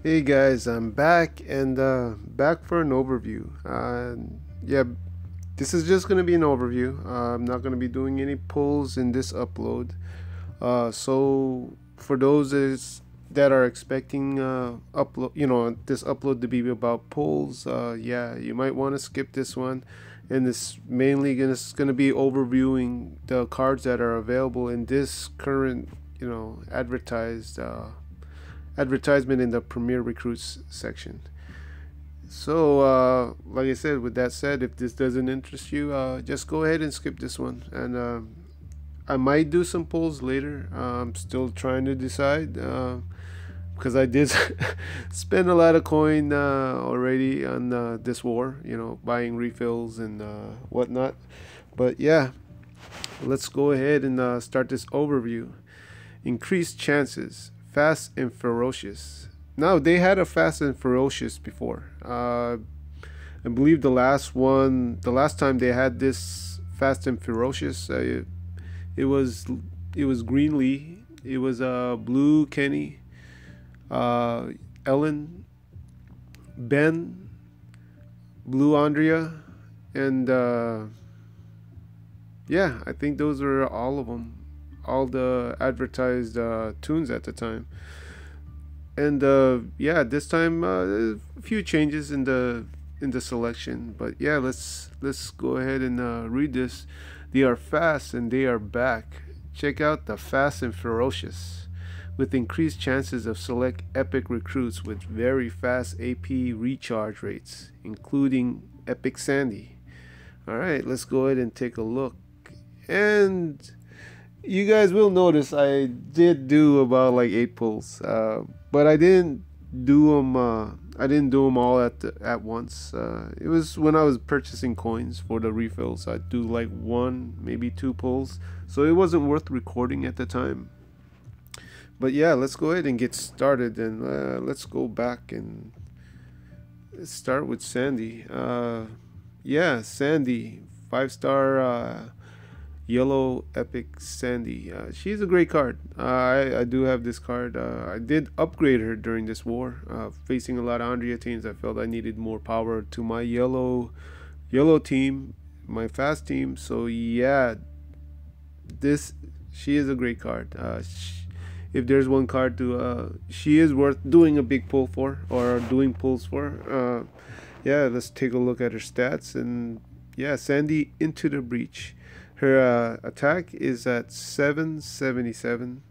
Hey guys, I'm back and back for an overview. Yeah, this is just gonna be an overview. I'm not gonna be doing any pulls in this upload. So for those that are expecting upload, this upload to be about pulls, yeah, you might want to skip this one. And it's mainly gonna be overviewing the cards that are available in this current, advertisement in the Premier Recruits section. So, like I said, with that said, if this doesn't interest you, just go ahead and skip this one. And I might do some polls later. I'm still trying to decide because I did spend a lot of coin already on this war, buying refills and whatnot. But yeah, let's go ahead and start this overview. Increased chances, fast and ferocious. Now they had a fast and ferocious before. I believe the last time they had this fast and ferocious, it was it was Greenlee, it was Blue Kenny, Ellen, Ben, Blue Andrea, and yeah, I think those are all of them, all the advertised tunes at the time. And yeah, this time a few changes in the selection, but yeah, let's go ahead and read this. They are fast and they are back. Check out the fast and ferocious, with increased chances of select epic recruits with very fast AP recharge rates, including Epic Sandy. All right, let's go ahead and take a look. And you guys will notice I did do about like 8 pulls, but I didn't do them. I didn't do them all at once. It was when I was purchasing coins for the refills. I'd do like one, maybe 2 pulls, so it wasn't worth recording at the time. But yeah, let's go ahead and get started, and let's go back and let's start with Sandy. Yeah, Sandy, 5 star. Yellow Epic Sandy. She's a great card. I do have this card. I did upgrade her during this war. Facing a lot of Andrea teams, I felt I needed more power to my yellow team, my fast team. So yeah, this she is a great card. If there's one card to, she is worth doing a big pull for or doing pulls for. Yeah, let's take a look at her stats and yeah, Sandy into the breach. Her attack is at 777.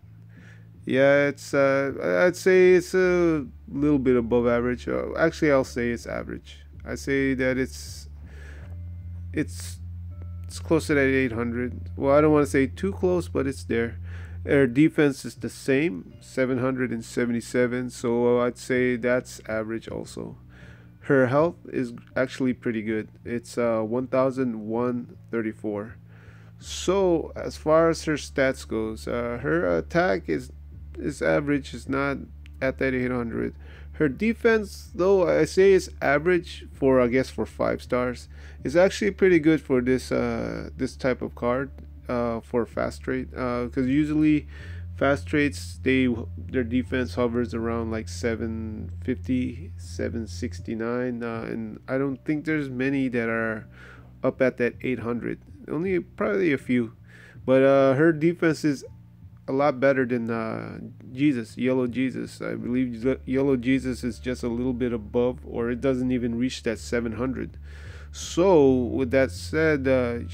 Yeah, it's I'd say it's a little bit above average. Actually, I'll say it's average. I say that it's it's close to that 800. Well, I don't want to say too close, but it's there. Her defense is the same, 777. So I'd say that's average also. Her health is actually pretty good. It's 1134. So as far as her stats goes, her attack is average. Is not at that 800. Her defense, though, I say is average for, I guess, for 5 stars. Is actually pretty good for this type of card for fast trade. Because usually fast trades their defense hovers around like 750, 769, and I don't think there's many that are up at that 800. Only probably a few, but her defense is a lot better than Yellow Jesus. I believe Yellow Jesus is just a little bit above, or it doesn't even reach that 700. So with that said, her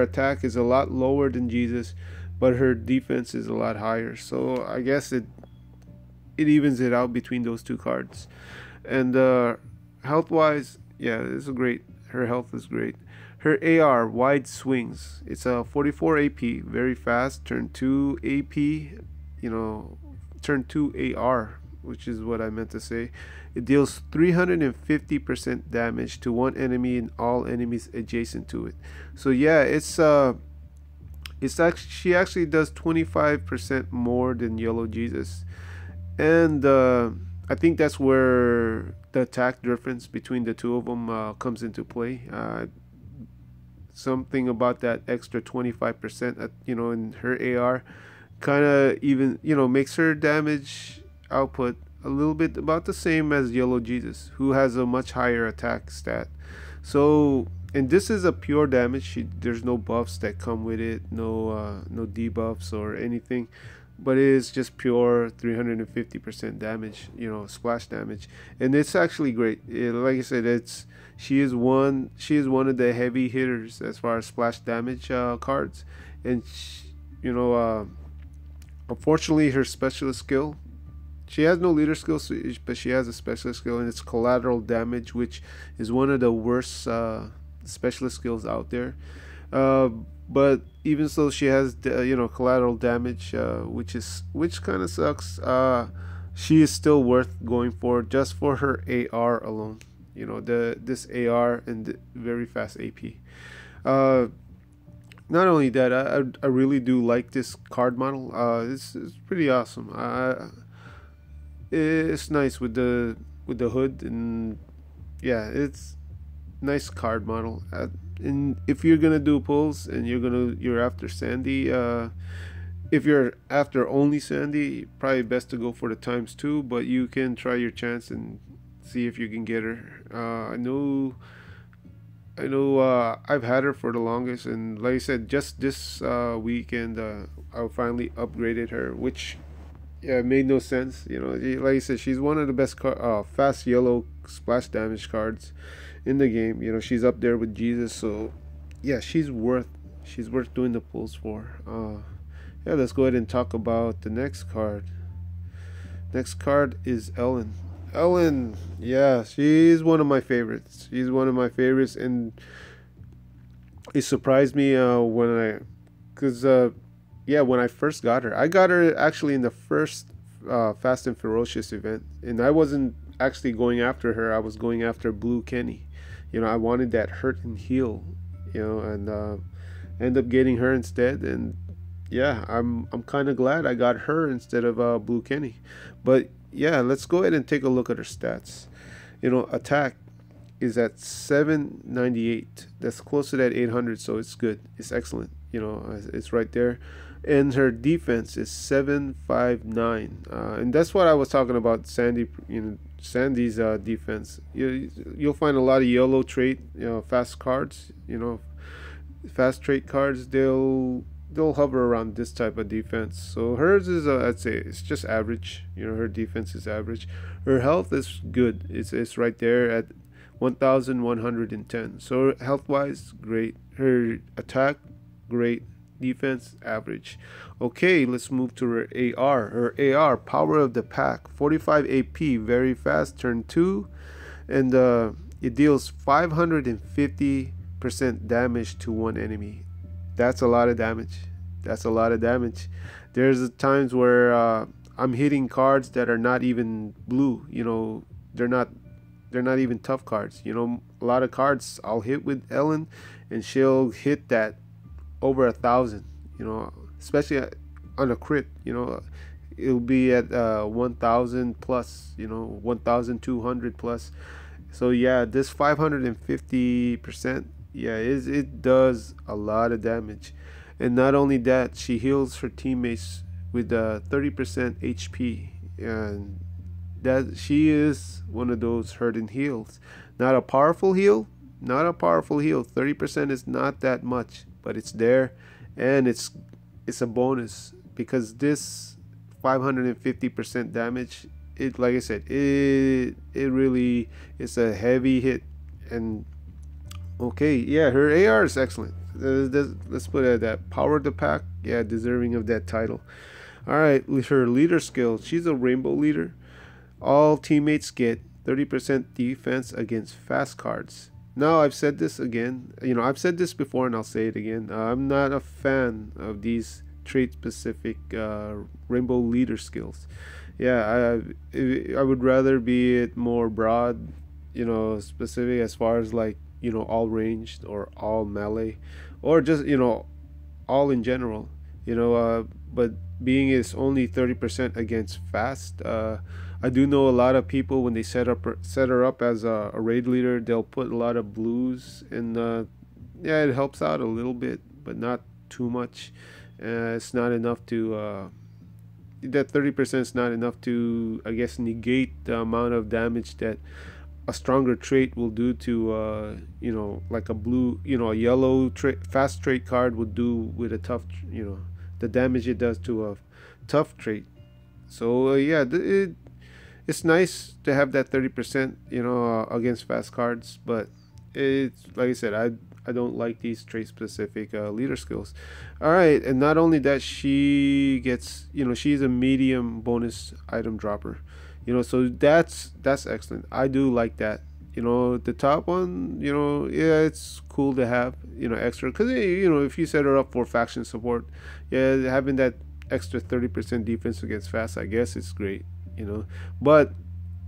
attack is a lot lower than Jesus, but her defense is a lot higher. So I guess it evens it out between those two cards. And health wise, yeah, it's a great. Her health is great. Her AR wide swings. It's a 44 AP, very fast. Turn 2 AP, turn 2 AR, which is what I meant to say. It deals 350% damage to one enemy and all enemies adjacent to it. So yeah, it's actually she actually does 25% more than Yellow Jesus, and I think that's where the attack difference between the two of them comes into play. Something about that extra 25% in her AR kind of even makes her damage output a little bit about the same as Yellow Jesus, who has a much higher attack stat. So, and this is a pure damage. There's no buffs that come with it, no debuffs or anything, but it is just pure 350% damage, splash damage, and it's actually great. Like I said, she is one of the heavy hitters as far as splash damage cards, and you know, unfortunately, her specialist skill. She has no leader skill, but she has a specialist skill, and it's collateral damage, which is one of the worst specialist skills out there. Uh, but even so, she has collateral damage, which kind of sucks. She is still worth going for just for her AR alone. This AR and the very fast AP. Uh, Not only that, I really do like this card model. It's pretty awesome. It's nice with the hood, and yeah, it's nice card model. And if you're gonna do pulls and you're after Sandy, if you're after only Sandy, probably best to go for the times two. But you can try your chance and see if you can get her. I know I've had her for the longest, and like I said, just this weekend, I finally upgraded her, which yeah, it made no sense. Like I said, she's one of the best fast yellow splash damage cards in the game. She's up there with Jesus, so yeah, she's worth doing the pulls for. Yeah, let's go ahead and talk about the next card. Next card is Ellen. Ellen, yeah, she's one of my favorites. She's one of my favorites, and it surprised me because yeah, when I first got her, I got her actually in the first Fast and Ferocious event, and I wasn't actually going after her. I was going after Blue Kenny. I wanted that hurt and heal, and end up getting her instead, and yeah, I'm kind of glad I got her instead of Blue Kenny. But yeah, let's go ahead and take a look at her stats. Attack is at 798. That's close to that 800, so it's good. It's excellent. It's right there. And her defense is 759, and that's what I was talking about. Sandy's defense. You'll find a lot of yellow trait, fast cards. Fast trait cards. They'll hover around this type of defense. So hers is, I'd say, it's just average. Her defense is average. Her health is good. It's right there at 1,110. So health wise, great. Her attack, great. Defense, average. Okay, let's move to her AR. Her AR, power of the pack, 45 AP, very fast, turn 2, and it deals 550% damage to one enemy. That's a lot of damage. That's a lot of damage. There's times where I'm hitting cards that are not even blue. They're not even tough cards. A lot of cards I'll hit with Ellen, and she'll hit that over 1,000. Especially on a crit. It'll be at 1,000 plus. 1,200 plus. So yeah, this 550%. Yeah, it does a lot of damage. And not only that, she heals her teammates with 30% HP, and that she is one of those hurt and heals. Not a powerful heal, 30% is not that much, but it's there, and it's a bonus, because this 550% damage, it, like I said, it really is a heavy hit. And okay, yeah, her AR is excellent. Let's put it at that. Power of the pack, yeah, deserving of that title. All right, with her leader skill, she's a rainbow leader. All teammates get 30% defense against fast cards. Now, I've said this again. I've said this before, and I'll say it again. I'm not a fan of these trait-specific rainbow leader skills. Yeah, I would rather be it more broad, specific as far as like all ranged or all melee, or just all in general. But being it's only 30% against fast. I do know a lot of people, when they set her up as a raid leader, they'll put a lot of blues, and yeah, it helps out a little bit, but not too much. It's not enough to that 30% is not enough to, I guess, negate the amount of damage that a stronger trait will do to, like a blue, a yellow fast trait card would do with a tough, the damage it does to a tough trait. So yeah, it's nice to have that 30%, against fast cards, but it's like I said, I don't like these trait specific leader skills. All right, and not only that, she gets, she's a medium bonus item dropper. So that's excellent. I do like that. The top one, yeah, it's cool to have, extra, because if you set her up for faction support, yeah, having that extra 30% defense against fast, I guess it's great. But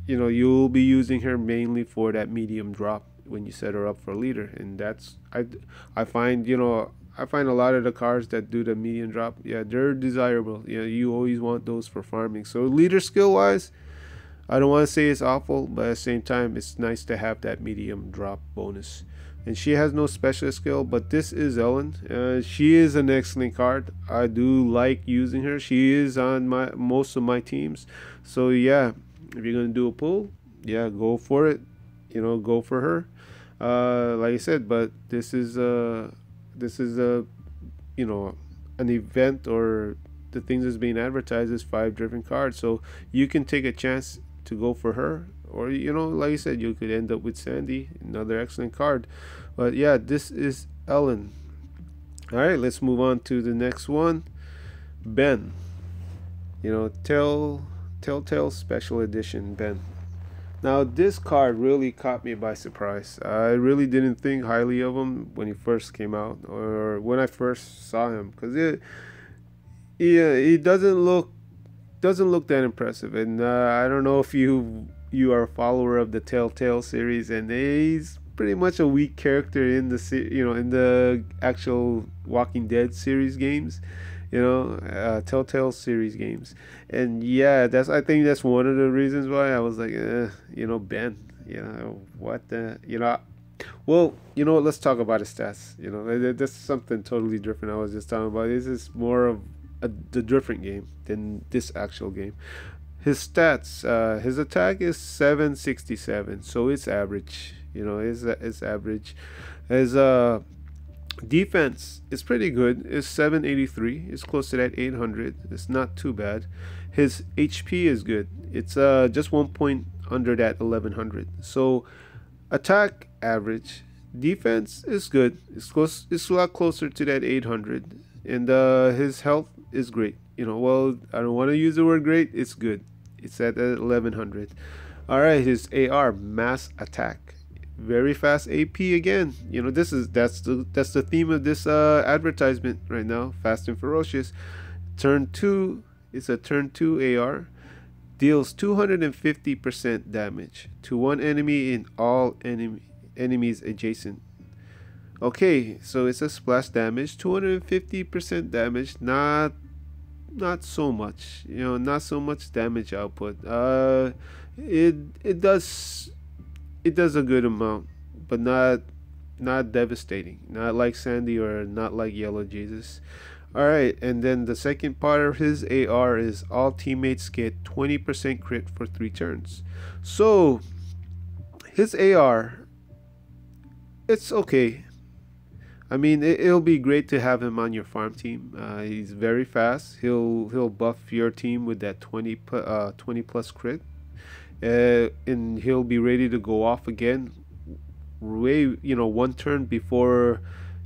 you'll be using her mainly for that medium drop when you set her up for leader, and that's I find I find a lot of the cards that do the medium drop, yeah, they're desirable. You always want those for farming. So leader skill wise, I don't want to say it's awful, but at the same time, it's nice to have that medium drop bonus. And she has no special skill, but this is Ellen. She is an excellent card. I do like using her. She is on most of my teams. So yeah, if you're gonna do a pull, yeah, go for it. Go for her. Like I said, but this is a an event, or the things that's being advertised is 5 different cards. So you can take a chance to go for her, or like I said, you could end up with Sandy, another excellent card. But yeah, this is Ellen. All right, let's move on to the next one. Ben. Telltale Special Edition Ben. Now this card really caught me by surprise. I really didn't think highly of him when he first came out, or when I first saw him, because it doesn't look that impressive. And I don't know if you are a follower of the Telltale series, and he's pretty much a weak character in the actual Walking Dead series games, Telltale series games. And yeah, I think that's one of the reasons why I was like, Ben, what the, well, let's talk about his stats. That's something totally different. I was just talking about, this is more of the different game than this actual game. His stats, his attack is 767, so it's average. It's average. His defense is pretty good. It's 783. It's close to that 800. It's not too bad. His HP is good. It's just 1 point under that 1100. So attack average. Defense is good. It's close. It's a lot closer to that 800. And his health is great. Well, I don't want to use the word great. It's good. It's at 1100. All right, his AR, mass attack, very fast AP again. That's the theme of this advertisement right now. Fast and ferocious. Turn 2. It's a turn 2 AR. Deals 250% damage to one enemy in all enemies adjacent. Okay, so it's a splash damage, 250% damage, not so much, not so much damage output. It does a good amount, but not devastating, not like Sandy or not like Yellow Jesus. All right, and then the second part of his AR is all teammates get 20% crit for 3 turns. So his AR, it's okay. I mean, it'll be great to have him on your farm team. He's very fast. He'll buff your team with that 20 plus crit, and he'll be ready to go off again. One turn before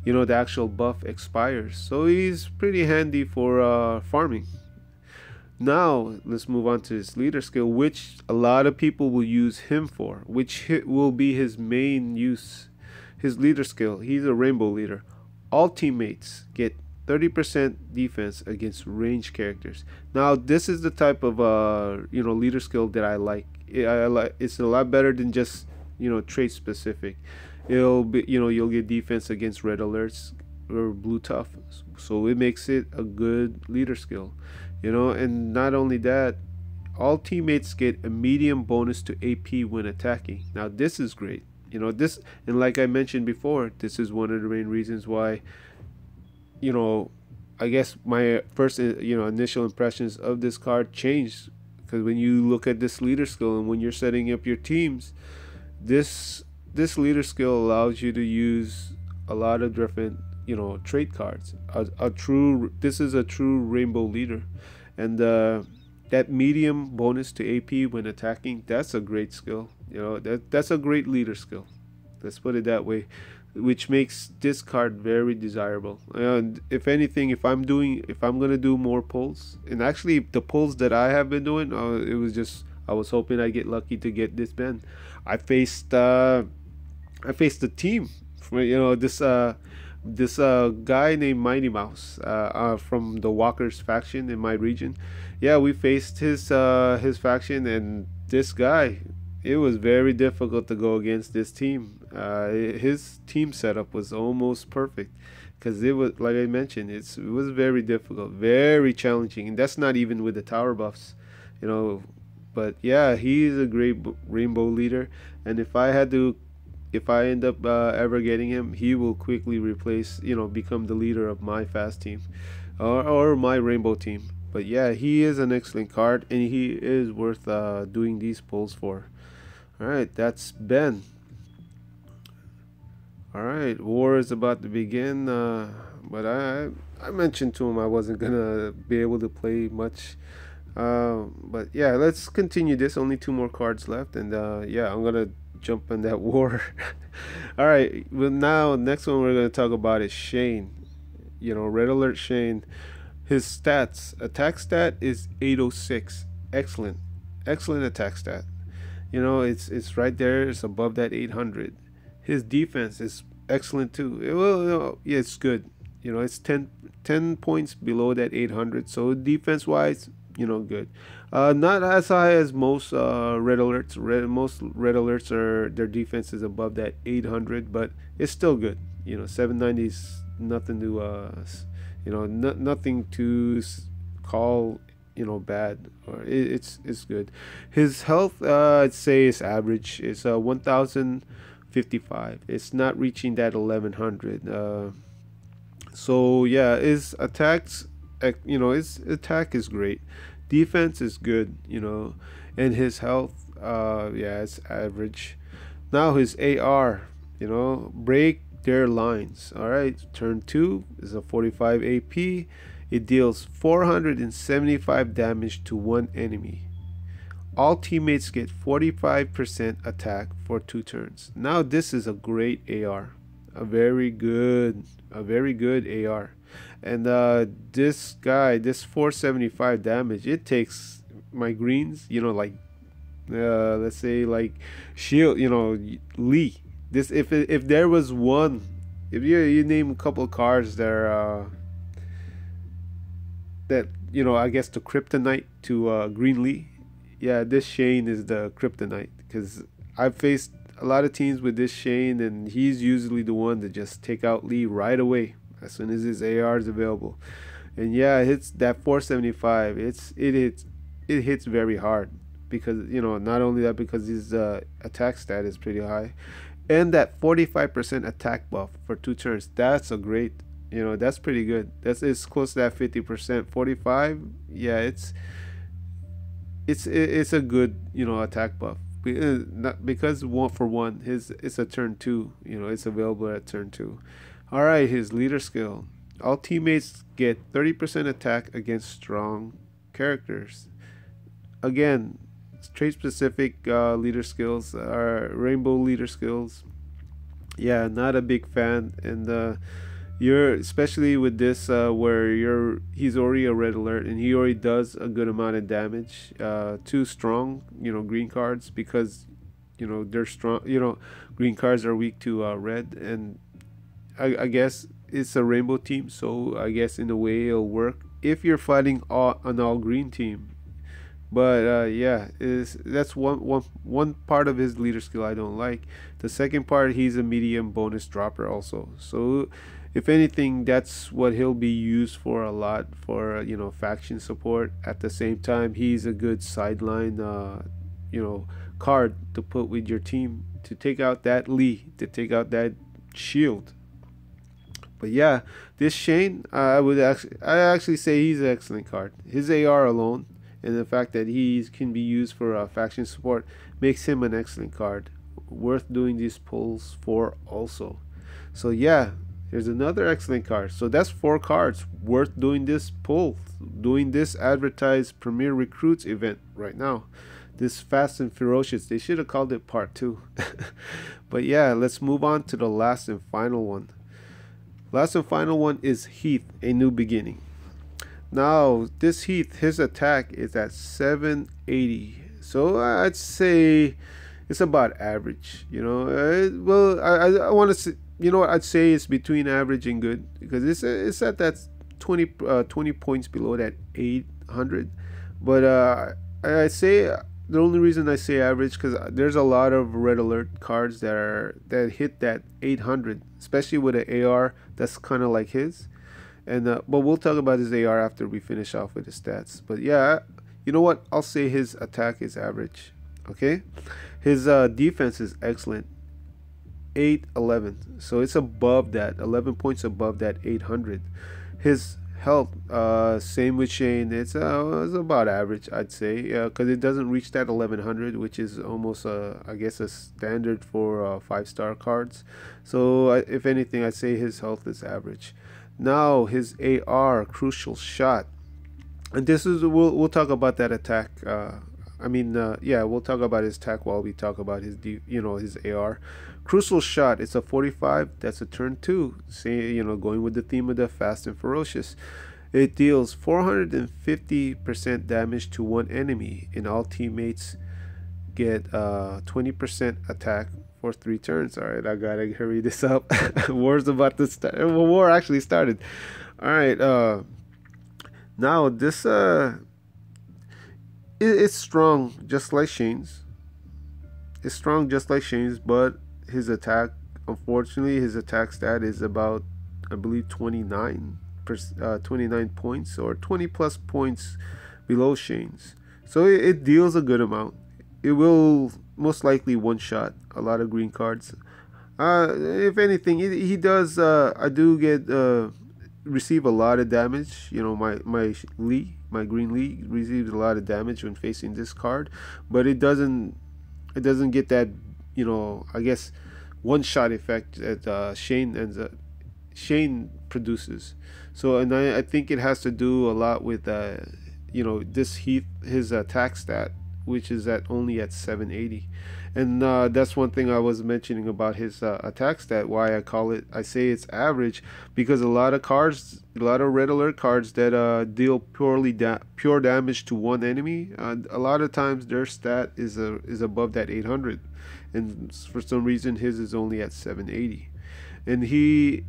the actual buff expires. So he's pretty handy for farming. Now let's move on to his leader skill, which a lot of people will use him for, which will be his main use. His leader skill, he's a rainbow leader. All teammates get 30% defense against ranged characters. Now this is the type of leader skill that I like. It's a lot better than just trait specific. It'll be you'll get defense against red alerts or blue tough, so it makes it a good leader skill. And not only that, all teammates get a medium bonus to AP when attacking. Now this is great. This, and like I mentioned before, this is one of the main reasons why I guess my first initial impressions of this card changed, because when you look at this leader skill and when you're setting up your teams, this this leader skill allows you to use a lot of different trait cards. A true This is a true rainbow leader, and that medium bonus to AP when attacking, that's a great skill. That's a great leader skill. Let's put it that way, which makes this card very desirable. And if anything, if I'm gonna do more pulls, and actually the pulls that I have been doing, it was just I was hoping I get lucky to get this bend. I faced a team from this guy named Mighty Mouse from the Walkers faction in my region. Yeah, we faced his faction, and this guy. It was very difficult to go against this team. His team setup was almost perfect, because it was, like I mentioned, it was very difficult, very challenging, and that's not even with the tower buffs, you know. But yeah, he's a great rainbow leader, and if I end up ever getting him, he will quickly become the leader of my fast team, or my rainbow team. But yeah, he is an excellent card, and he is worth doing these pulls for. All right, that's Ben. All right, war is about to begin. But I mentioned to him I wasn't gonna be able to play much. But yeah, let's continue this. Only two more cards left, and yeah, I'm gonna jump in that war. All right, well now next one we're gonna talk about is Shane. Red Alert Shane. His stats: attack stat is 806. Excellent, excellent attack stat. It's right there. It's above that 800. His defense is excellent too. Yeah, it's good. It's 10 points below that 800. So defense wise, good. Not as high as most red alerts. Most red alerts are their defense is above that 800, but it's still good. 790 is nothing to nothing to call bad, or it's good. His health, I'd say, is average. It's 1055. It's not reaching that 1100. So yeah, his attacks, his attack is great. Defense is good. And his health, yeah, it's average. Now his AR, break their lines. All right, turn 2 is a 45 AP. It deals 475 damage to one enemy. All teammates get 45% attack for 2 turns. Now this is a great AR, a very good AR. And this guy, this 475 damage, it takes my greens, like let's say like shield, Lee. This if there was one, if you name a couple of cards that I guess the kryptonite to Green Lee. Yeah, this Shane is the kryptonite, because I've faced a lot of teams with this Shane, and he's usually the one to just take out Lee right away as soon as his AR is available. And yeah, it hits that 475. It hits very hard, because not only that, because his attack stat is pretty high, and that 45% attack buff for 2 turns. That's a great. That's pretty good. It's close to that 50%. 45, yeah, it's a good attack buff. Not because one for one, it's a turn 2. It's available at turn 2. All right, his leader skill: all teammates get 30% attack against strong characters. Again, trait specific leader skills are rainbow leader skills. Yeah, not a big fan, and you're especially with this where he's already a red alert, and he already does a good amount of damage to strong green cards, because they're strong. Green cards are weak to red, and I guess it's a rainbow team, so I guess in a way it'll work if you're fighting an all green team. But yeah, that's one part of his leader skill I don't like. The second part, he's a medium bonus dropper also. So if anything, that's what he'll be used for a lot, for faction support. At the same time, he's a good sideline card to put with your team to take out that Lee, to take out that shield. But yeah, this Shane, I actually say he's an excellent card. His AR alone and the fact that he can be used for faction support makes him an excellent card, worth doing these pulls for also. So yeah, here's another excellent card. So that's 4 cards worth doing this pull, doing this advertised Premier Recruits event right now. This Fast and Ferocious. They should have called it part 2. But yeah, let's move on to the last and final one. Last and final one is Heath, A New Beginning. Now, this Heath, his attack is at 780. So I'd say it's about average. You know, well, I want to say, you know what, I'd say it's between average and good, because it's at that 20 points below that 800. But I say the only reason I say average because there's a lot of red alert cards that hit that 800, especially with an AR that's kind of like his. And but we'll talk about his AR after we finish off with his stats. But yeah, you know what? I'll say his attack is average. Okay, his defense is excellent, 811. So it's above that, 11 points above that 800. His health, same with Shane. It's about average, I'd say, because it doesn't reach that 1100, which is almost I guess a standard for 5-star cards. So if anything, I'd say his health is average. Now his AR, Crucial Shot, and this is we'll talk about that attack. Yeah, we'll talk about his attack while we talk about his his AR. Crucial Shot, it's a 45. That's a turn 2. Say, going with the theme of the Fast and Ferocious. It deals 450% damage to one enemy, and all teammates get 20% attack for 3 turns. All right, I gotta hurry this up. War's about to start. Well, war actually started. All right. Now this it's strong, just like Shane's. It's strong, just like Shane's, but his attack, unfortunately, his attack stat is about, I believe, 29 points or 20 plus points below Shane's. So it deals a good amount. It will most likely one-shot a lot of green cards. If anything, he does. I do get receive a lot of damage. My green Lee receives a lot of damage when facing this card, but it doesn't get that, I guess, one-shot effect that Shane produces. So, and I think it has to do a lot with this Heath, his attack stat, which is only at 780. And that's one thing I was mentioning about his attack stat, why I say it's average, because a lot of red alert cards that deal pure damage to one enemy, a lot of times their stat is above that 800, and for some reason his is only at 780. And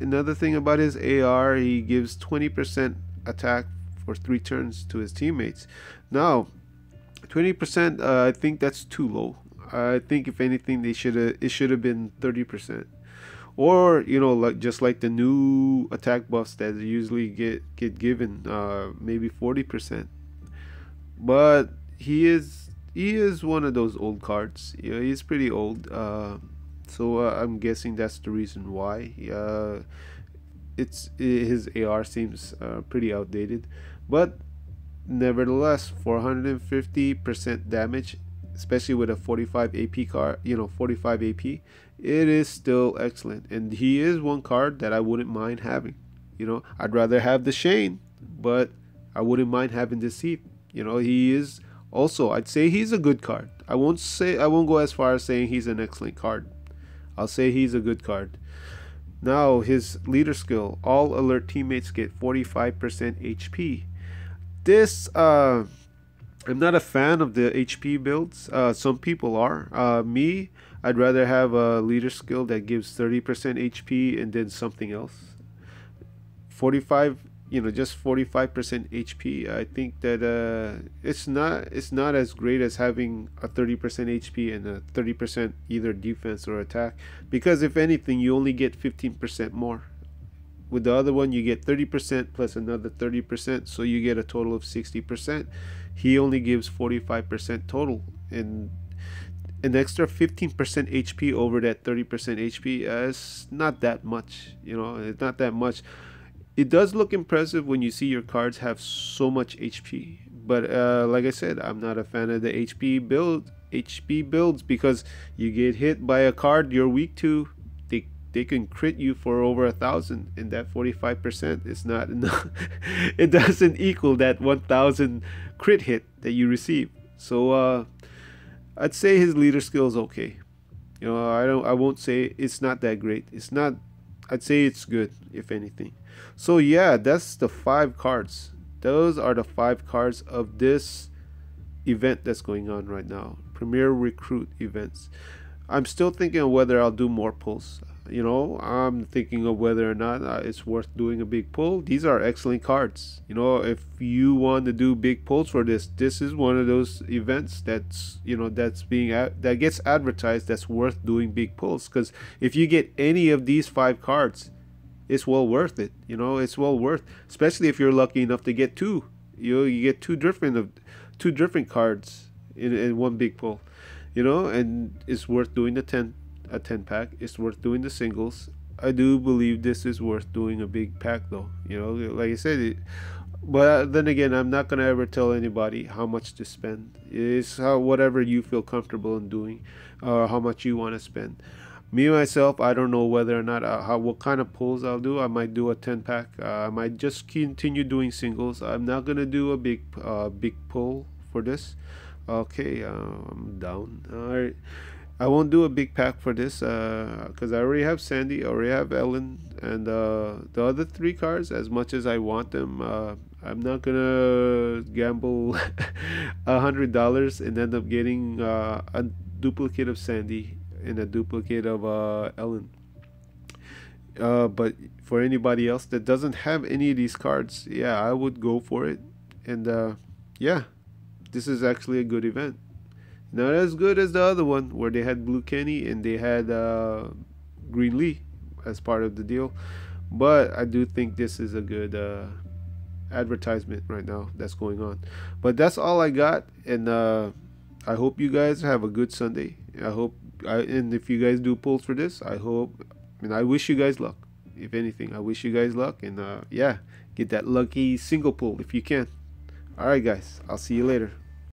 another thing about his AR, he gives 20% attack for 3 turns to his teammates. Now 20%, I think that's too low. I think if anything, it should have been 30%, or just like the new attack buffs that usually get given, maybe 40%. But he is one of those old cards. He's pretty old. So I'm guessing that's the reason why. His AR seems pretty outdated, but nevertheless, 450% damage, especially with a 45 AP card, 45 AP, it is still excellent. And he is one card that I wouldn't mind having. I'd rather have the Shane, but I wouldn't mind having this Heath. He is also, I'd say he's a good card. I won't go as far as saying he's an excellent card. I'll say he's a good card. Now his leader skill, all alert teammates get 45% HP. This I'm not a fan of the HP builds. Some people are. Me, I'd rather have a leader skill that gives 30% HP and then something else. 45, just 45% HP. I think that it's not as great as having a 30% HP and a 30% either defense or attack, because if anything, you only get 15% more. With the other one, you get 30% plus another 30%, so you get a total of 60%. He only gives 45% total, and an extra 15% HP over that 30% HP is not that much. You know, it's not that much. It does look impressive when you see your cards have so much HP, but like I said, I'm not a fan of the HP builds, because you get hit by a card you're weak to, they can crit you for over 1,000, and that 45% is not enough. It doesn't equal that 1,000 crit hit that you receive. So I'd say his leader skill is okay. You know, I won't say it's not that great. It's not. I'd say it's good, if anything. So yeah, that's the 5 cards. Those are the 5 cards of this event that's going on right now. Premier Recruit events. I'm still thinking of whether I'll do more pulls. You know, I'm thinking of whether or not it's worth doing a big pull. These are excellent cards. You know, if you want to do big pulls for this is one of those events that's, you know, that's being that gets advertised, that's worth doing big pulls. Because if you get any of these 5 cards, it's well worth it. You know, it's well worth, especially if you're lucky enough to get 2. You get two different cards in one big pull. You know, and it's worth doing a 10 pack. It's worth doing the singles. I do believe this is worth doing a big pack though. You know, like I said, but then again, I'm not gonna ever tell anybody how much to spend. It's whatever you feel comfortable in doing, or how much you want to spend. Me myself, I don't know whether or not what kind of pulls I'll do. I might do a 10 pack. I might just continue doing singles. I'm not gonna do a big pull for this. Okay, I'm down. All right, I won't do a big pack for this because I already have Sandy, I already have Ellen, and the other 3 cards. As much as I want them, I'm not gonna gamble $100 and end up getting a duplicate of Sandy and a duplicate of Ellen. But for anybody else that doesn't have any of these cards, yeah, I would go for it. And yeah, this is actually a good event. Not as good as the other one where they had Blue Kenny and they had Green Lee as part of the deal, but I do think this is a good advertisement right now that's going on. But that's all I got, and I hope you guys have a good Sunday. And if you guys do pulls for this, I wish you guys luck. If anything, I wish you guys luck, and yeah, get that lucky single pull if you can. All right, guys, I'll see you later.